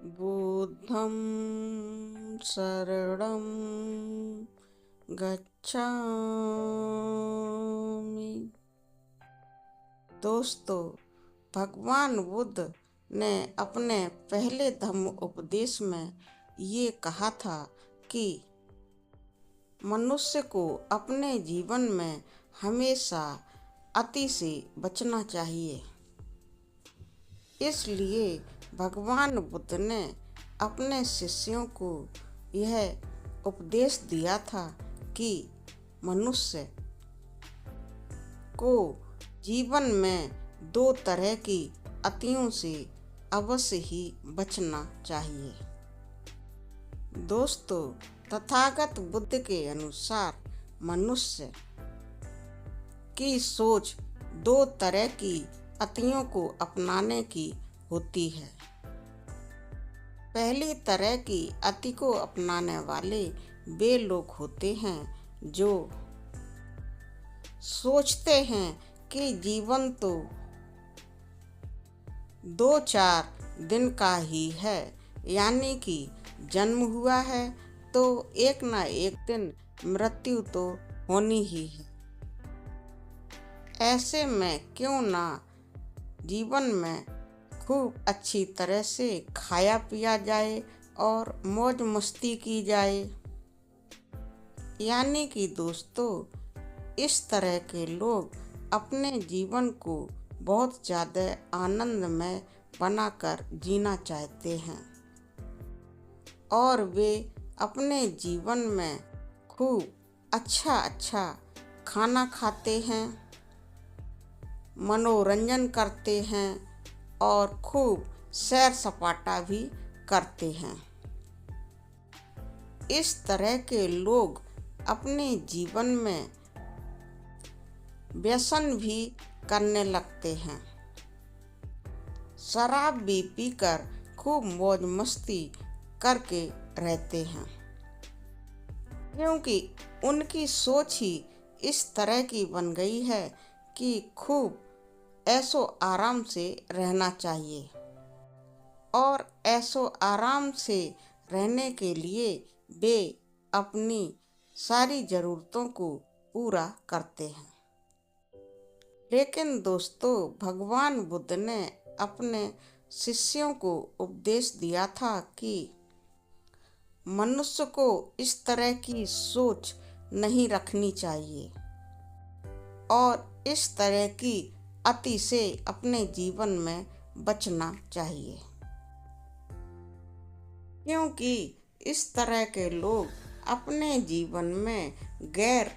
बुद्धं शरणं गच्छामि। दोस्तों, भगवान बुद्ध ने अपने पहले धम्म उपदेश में ये कहा था कि मनुष्य को अपने जीवन में हमेशा अति से बचना चाहिए। इसलिए भगवान बुद्ध ने अपने शिष्यों को यह उपदेश दिया था कि मनुष्य को जीवन में दो तरह की अतियों से अवश्य ही बचना चाहिए। दोस्तों, तथागत बुद्ध के अनुसार मनुष्य की सोच दो तरह की अतियों को अपनाने की होती है। पहली तरह की अति को अपनाने वाले वे लोग होते हैं जो सोचते हैं कि जीवन तो 2-4 दिन का ही है, यानी कि जन्म हुआ है तो एक ना एक दिन मृत्यु तो होनी ही है। ऐसे में क्यों ना जीवन में खूब अच्छी तरह से खाया पिया जाए और मौज मस्ती की जाए। यानी कि दोस्तों, इस तरह के लोग अपने जीवन को बहुत ज़्यादा आनंदमय बनाकर जीना चाहते हैं और वे अपने जीवन में खूब अच्छा खाना खाते हैं, मनोरंजन करते हैं और खूब सैर सपाटा भी करते हैं। इस तरह के लोग अपने जीवन में व्यसन भी करने लगते हैं, शराब भी पीकर खूब मौज मस्ती करके रहते हैं, क्योंकि उनकी सोच ही इस तरह की बन गई है कि खूब ऐशो आराम से रहना चाहिए और ऐशो आराम से रहने के लिए वे अपनी सारी ज़रूरतों को पूरा करते हैं। लेकिन दोस्तों, भगवान बुद्ध ने अपने शिष्यों को उपदेश दिया था कि मनुष्य को इस तरह की सोच नहीं रखनी चाहिए और इस तरह की अति से अपने जीवन में बचना चाहिए, क्योंकि इस तरह के लोग अपने जीवन में गैर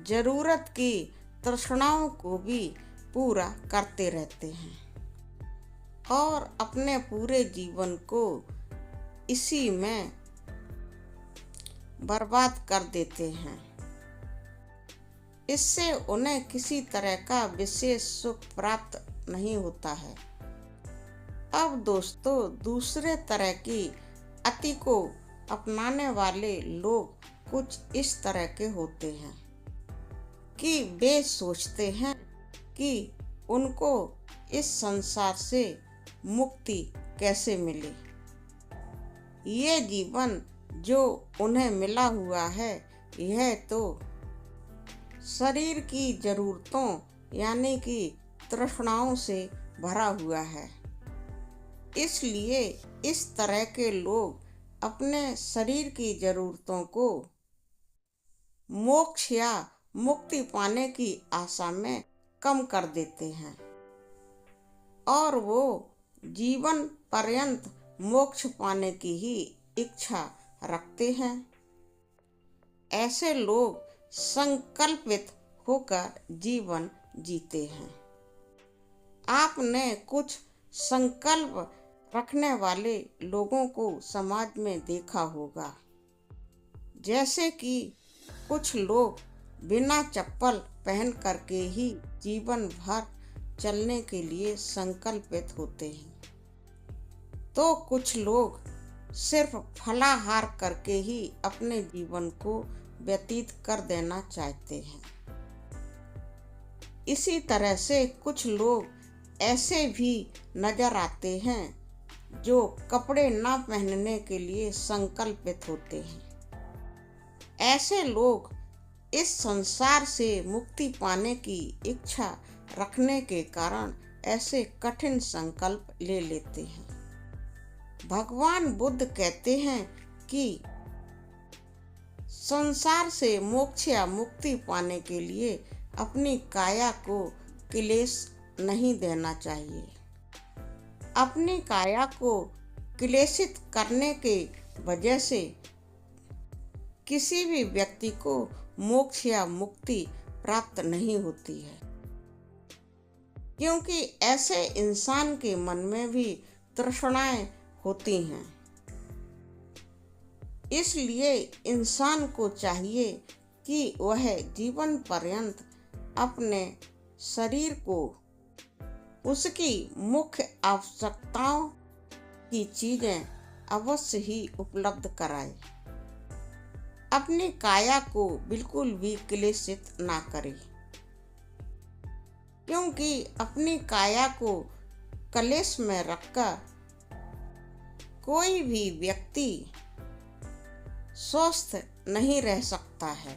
जरूरत की तृष्णाओं को भी पूरा करते रहते हैं और अपने पूरे जीवन को इसी में बर्बाद कर देते हैं। इससे उन्हें किसी तरह का विशेष सुख प्राप्त नहीं होता है। अब दोस्तों, दूसरे तरह की अति को अपनाने वाले लोग कुछ इस तरह के होते हैं कि वे सोचते हैं कि उनको इस संसार से मुक्ति कैसे मिले। ये जीवन जो उन्हें मिला हुआ है, यह तो शरीर की जरूरतों यानी कि तृष्णाओं से भरा हुआ है। इसलिए इस तरह के लोग अपने शरीर की जरूरतों को मोक्ष या मुक्ति पाने की आशा में कम कर देते हैं और वो जीवन पर्यंत मोक्ष पाने की ही इच्छा रखते हैं। ऐसे लोग संकल्पित होकर जीवन जीते हैं। आपने कुछ संकल्प रखने वाले लोगों को समाज में देखा होगा, जैसे कि कुछ लोग बिना चप्पल पहन करके ही जीवन भर चलने के लिए संकल्पित होते हैं, तो कुछ लोग सिर्फ फलाहार करके ही अपने जीवन को व्यतीत कर देना चाहते हैं। इसी तरह से कुछ लोग ऐसे भी नजर आते हैं जो कपड़े न पहनने के लिए संकल्पित होते हैं। ऐसे लोग इस संसार से मुक्ति पाने की इच्छा रखने के कारण ऐसे कठिन संकल्प ले लेते हैं। भगवान बुद्ध कहते हैं कि संसार से मोक्ष या मुक्ति पाने के लिए अपनी काया को क्लेश नहीं देना चाहिए। अपनी काया को क्लेशित करने के वजह से किसी भी व्यक्ति को मोक्ष या मुक्ति प्राप्त नहीं होती है, क्योंकि ऐसे इंसान के मन में भी तृष्णाएं होती हैं। इसलिए इंसान को चाहिए कि वह जीवन पर्यंत अपने शरीर को उसकी मुख्य आवश्यकताओं की चीजें अवश्य ही उपलब्ध कराए। अपनी काया को बिल्कुल भी क्लेशित ना करे, क्योंकि अपनी काया को क्लेश में रखकर कोई भी व्यक्ति स्वस्थ नहीं रह सकता है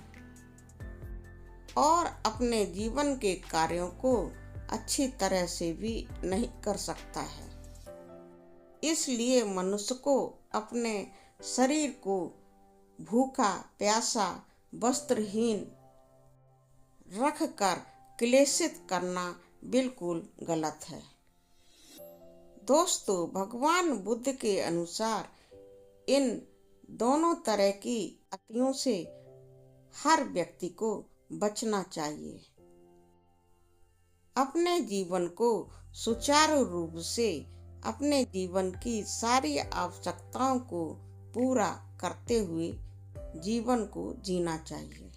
और अपने जीवन के कार्यों को अच्छी तरह से भी नहीं कर सकता है। इसलिए मनुष्य को अपने शरीर को भूखा प्यासा वस्त्रहीन रखकर क्लेशित करना बिल्कुल गलत है। दोस्तों, भगवान बुद्ध के अनुसार इन दोनों तरह की अतियों से हर व्यक्ति को बचना चाहिए। अपने जीवन को सुचारू रूप से अपने जीवन की सारी आवश्यकताओं को पूरा करते हुए जीवन को जीना चाहिए।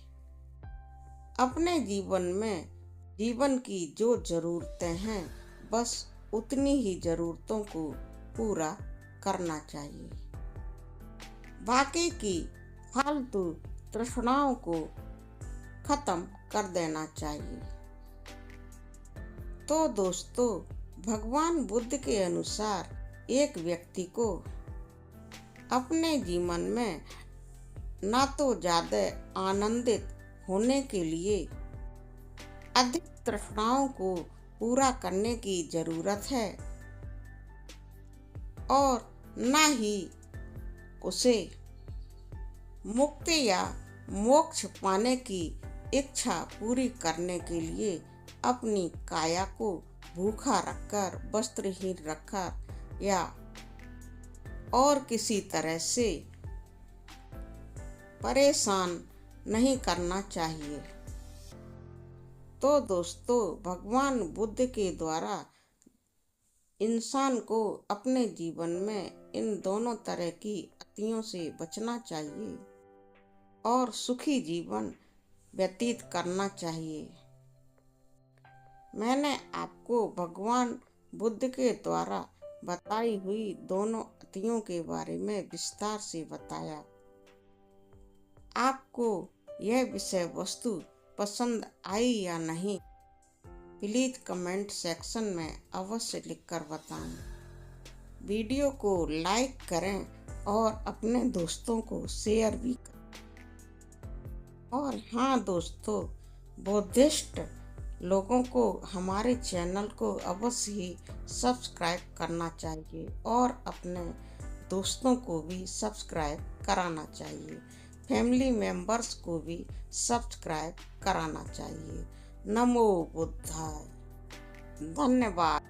अपने जीवन में जीवन की जो जरूरतें हैं, बस उतनी ही जरूरतों को पूरा करना चाहिए। बाकी की फालतू तृष्णाओं को खत्म कर देना चाहिए। तो दोस्तों, भगवान बुद्ध के अनुसार एक व्यक्ति को अपने जीवन में ना तो ज्यादा आनंदित होने के लिए अधिक तृष्णाओं को पूरा करने की जरूरत है और ना ही उसे मुक्ति या मोक्ष पाने की इच्छा पूरी करने के लिए अपनी काया को भूखा रखकर, वस्त्रहीन रखकर या और किसी तरह से परेशान नहीं करना चाहिए। तो दोस्तों, भगवान बुद्ध के द्वारा इंसान को अपने जीवन में इन दोनों तरह की अतियों से बचना चाहिए और सुखी जीवन व्यतीत करना चाहिए। मैंने आपको भगवान बुद्ध के द्वारा बताई हुई दोनों अतियों के बारे में विस्तार से बताया। आपको यह विषय वस्तु पसंद आई या नहीं, प्लीज कमेंट सेक्शन में अवश्य लिखकर बताएं। वीडियो को लाइक करें और अपने दोस्तों को शेयर भी करें। और हाँ दोस्तों, बुद्धिस्ट लोगों को हमारे चैनल को अवश्य ही सब्सक्राइब करना चाहिए और अपने दोस्तों को भी सब्सक्राइब कराना चाहिए। फैमिली मेंबर्स को भी सब्सक्राइब कराना चाहिए। नमो बुद्धाय। धन्यवाद।